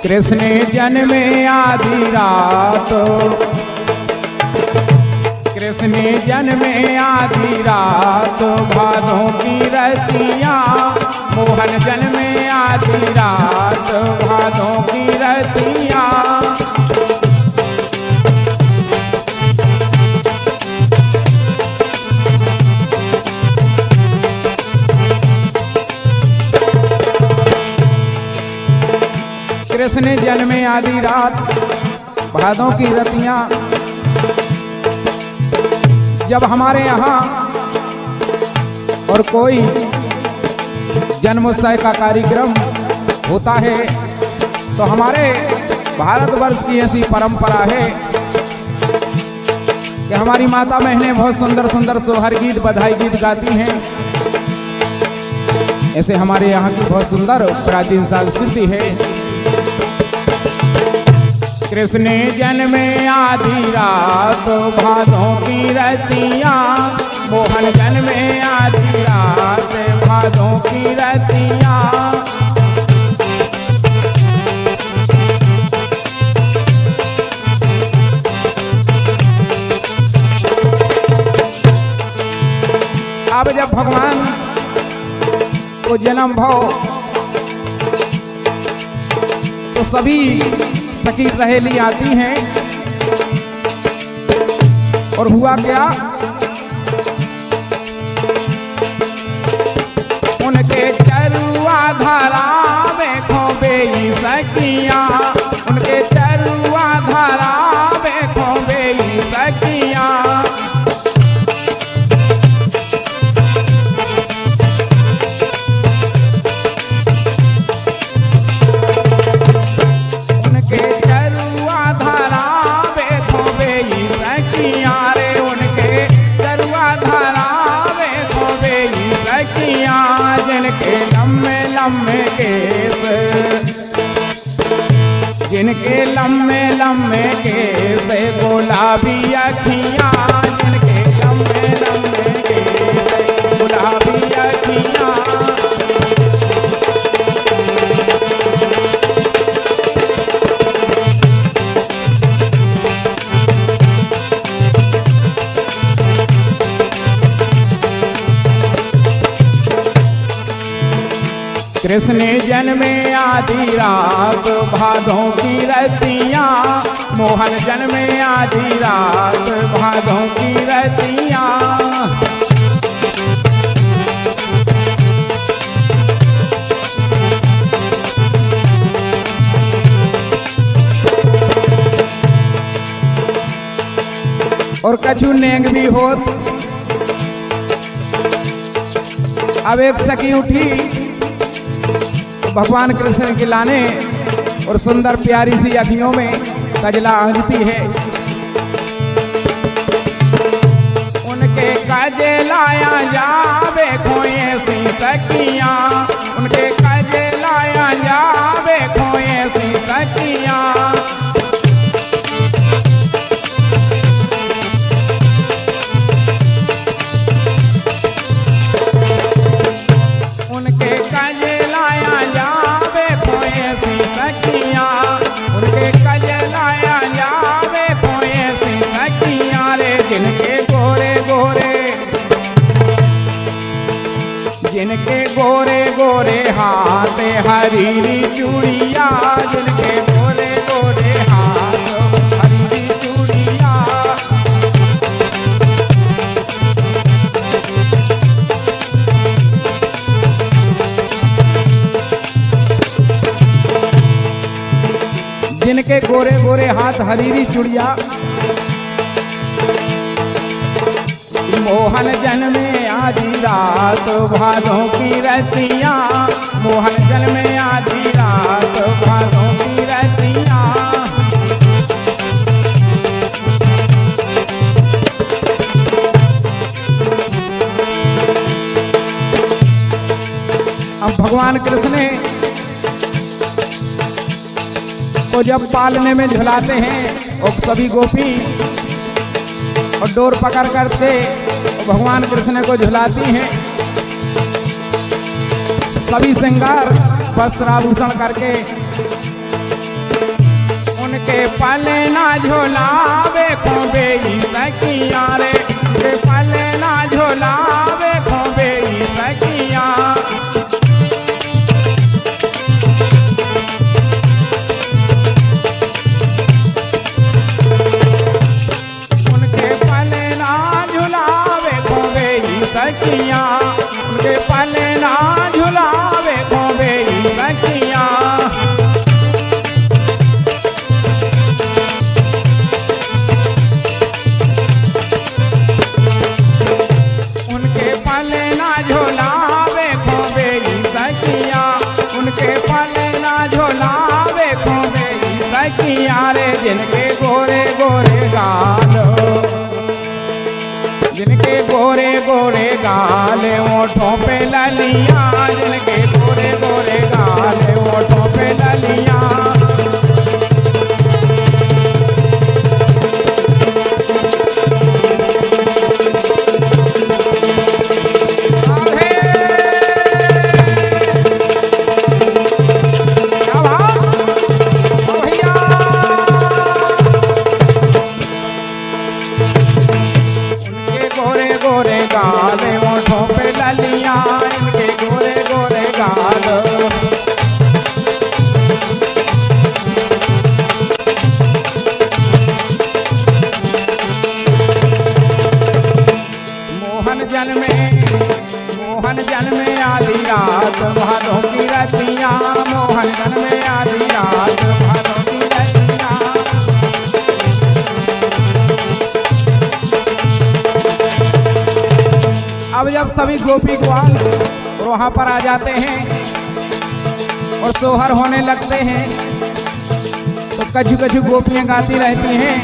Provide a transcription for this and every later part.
कृष्ण जन्मे आधी रात, कृष्ण जन्मे आधी रात, भादों की रतियाँ। मोहन जन्मे आधी रात, भादों की रतियाँ। कृष्ण जन्मे आधी रात, भादों की रतियाँ। जब हमारे यहाँ और कोई जन्मोत्सव का कार्यक्रम होता है तो हमारे भारतवर्ष की ऐसी परंपरा है कि हमारी माता बहनें बहुत सुंदर सुंदर सोहर गीत, बधाई गीत गाती हैं। ऐसे हमारे यहाँ की बहुत सुंदर प्राचीन संस्कृति है। कृष्ण जन्मे आधी रात, भादों की रतियाँ। मोहन जन्मे आधी रात, भादों की रतियाँ। अब जब भगवान को जन्म भाव तो सभी सखी सहेली आती हैं। और हुआ क्या, उनके चरुआ धारा में खोबे सखियाँ, उनके चरुआ धारा में खोबे सखियाँ। जिनके लम्बे लम्बे केस, गुलाबी अखियाँ। जिनके लम्बे लम्बे केस, गुलाबी अखियाँ। कृष्ण जन्मे आधी रात, भादों की रतियाँ। मोहन जन्मे आधी रात, भादों की रतियाँ। और कछु नेंग भी होत। अब एक सखी उठी भगवान कृष्ण के लाने और सुंदर प्यारी सी अखियों में कजला आंजती है। उनके कजलाया जावे खोए सी सखियाँ, उनके कजलाया जावे खोए सी सखियाँ। उनके कजलाया जावे खोए सी सखियाँ, उनके कजलाया जावे खोए सी सखियाँ। रे जिनके गोरे गोरे, जिनके गोरे गोरे हाथ, हरीरी चूड़िया। जिनके गोरे गोरे हाथ, हरीरी चूड़िया। जिनके गोरे गोरे हाथ, हरीरी चूड़िया। मोहन जन्मे आधी रात, भादों की रतियाँ। मोहन जन्मे आधी रात, भादों की रतियाँ। अब भगवान कृष्ण को जब पालने में झुलाते हैं और सभी गोपी और डोर पकड़ करके भगवान कृष्ण को झुलाती हैं। सभी श्रृंगार वस्त्र आभूषण करके उनके पले ना झोलावे खोबे ई सखिया रे, उनके पले ना झोलावे खोबे ई सखिया। उनके पले ना झुलावे खोबे ई सखिया, उनके पले ना झुलावे खोबे ई सखिया। उनके पले ना झोलावे खोबे ई सखिया, उनके पले ना झोलावे खोबे ई सखिया रे। जिनके गोरे गोरे गाल, जिनके गोरे गोरे गाल ओठों पे ललिया, जिनके गोरे गोरे गाल ओठों पे ललिया। गोरे गाल ओठों पे ललिया, इनके गोरे गोरे गाल। मोहन जन्मे आधी रात भादों की रतिया, मोहन जन्मे आधी रात भादों की रतिया। अब जब सभी गोपी ग्वाल वहां पर आ जाते हैं और सोहर होने लगते हैं, तो कछु कछु गोपियां गाती रहती हैं।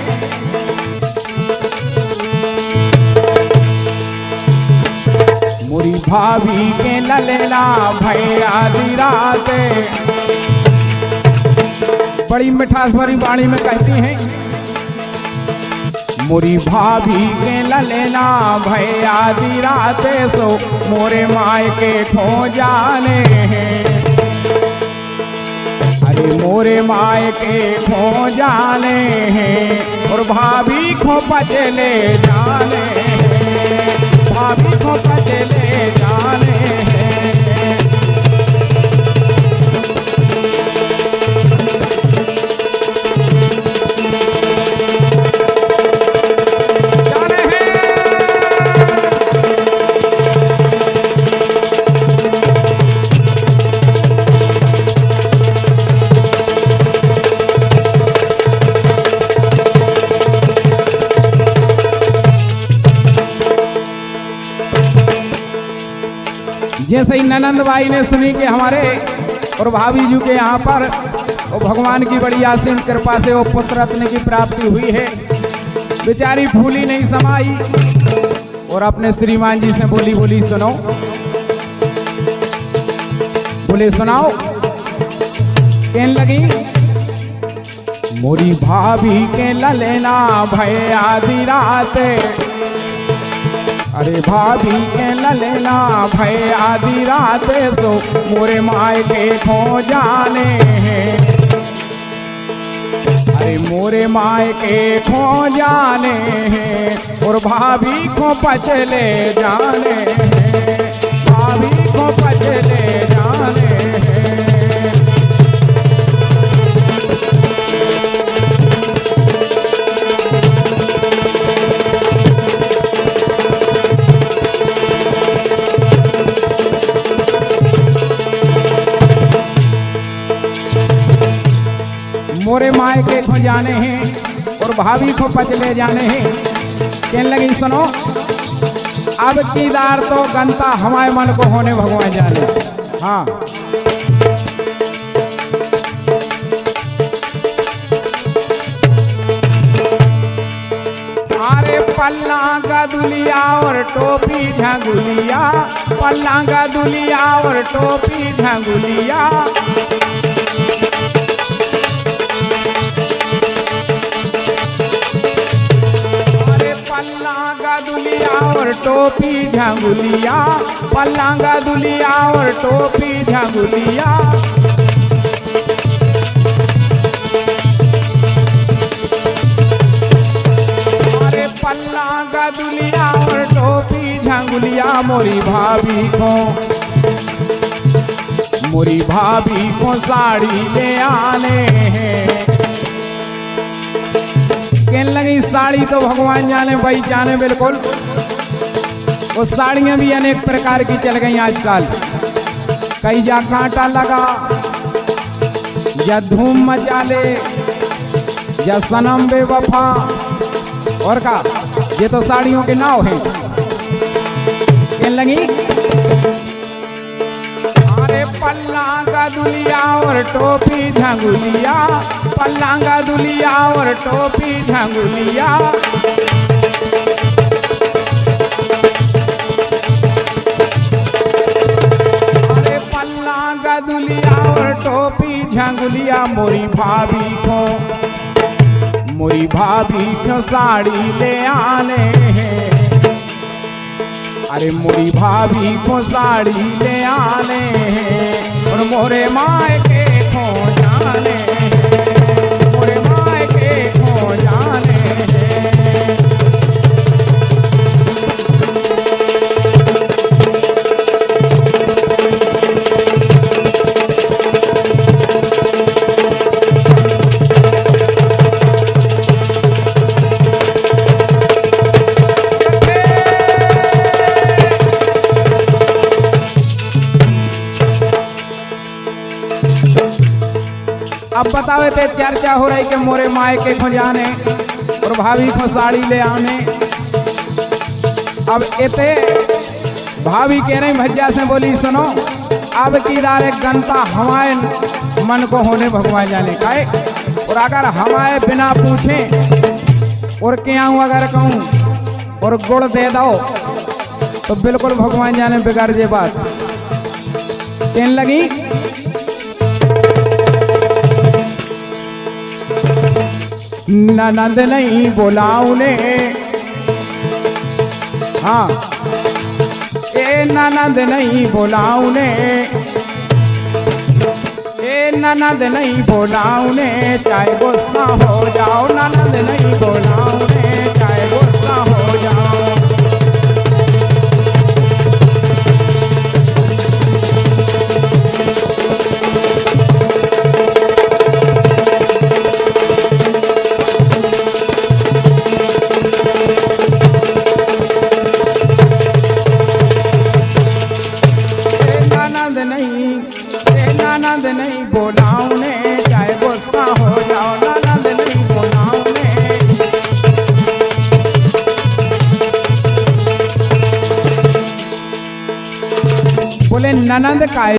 मोरी भाभी के ललेला भैया आधी रात, बड़ी मिठास भरी वाणी में कहती हैं। मोरी भाभी के ललेला भैया आधी रात, सो मोरे माय के खो जाने हैं। अरे मोरे माय के खो जाने हैं और भाभी खो पचले जाने हैं, भाभी खो पचले जाने हैं। जैसे ही ननंद बाई ने सुनी कि हमारे और भाभी जी के यहाँ पर वो भगवान की बड़ी असीम कृपा से वो पुत्र रत्न की प्राप्ति हुई है, बेचारी फूली नहीं समाई और अपने श्रीमान जी से बोली बोली सुनो, बोले सुनाओ। कहने लगी मोरी भाभी के ललेना भय आधी रात, अरे भाभी के ललेना भय आधी रात, सो मोरे माय के खो जाने हैं। अरे मोरे माय के खो जाने हैं और भाभी को पचले जाने हैं, भाभी को पचले जाने हैं। मोरे माय के खो जाने हैं और भाभी को पचले जाने हैं। कहने लगी सुनो, अब कीदार तो गंता हमारे मन को होने भगवान जाने। हाँ अरे पल्ला का दुलिया और टोपी झंगुलिया, पल्ला का दुलिया और टोपी झंगुलिया। पल्लांगा दुलिया और टोपी झंगुलिया, पल्लांगा दुलिया और टोपी झंगुलिया। झांगुलिया मोरी भाभी को साड़ी ले आने हैं। कहने लगी साड़ी तो भगवान जाने भाई जाने बिल्कुल। वो साड़ियां भी अनेक प्रकार की चल गई आजकल। कई जा कांटा लगा, या धूम मचा ले, या सनम बेवफा, और का ये तो साड़ियों के नाव हैं। कहने लगी अरे पल्लांगा दुलिया और टोपी झांगुलिया, पल्लांगा दुलिया और टोपी झांगुलिया। अरे पल्लांगा दुलिया और टोपी झांगुलिया मोरी भाभी को साड़ी ले आने हैं। अरे मोरी भाभी को साड़ी ले आने हैं और मोरे मायके खो जाने हैं, मोरे मायके खो जाने हैं। अब बतावे थे चर्चा हो रही कि मोरे मायके को जाने और भाभी को साड़ी ले आने। अब इते भाभी कह रही भज्जा से बोली सुनो अब की दार गनता हमारे मन को होने भगवान जाने का है। और अगर हमारे बिना पूछे और क्या हूँ अगर कहूँ और गुड़ दे दो तो बिल्कुल भगवान जाने बिगड़ जे बात। कहने लगी ननद नहीं बोलाऊने, हाँ ए ननद नहीं बोलाऊने, ए ननद नहीं बोलाऊने, चाहे गुस्सा हो जाओ ननद नहीं बोलाऊने, चाहे गुस्सा हो जाओ। ननद नहीं बोलाऊने, चाहे गुस्सा हो जाओ ननद नहीं बोलाऊने। बोले ननद का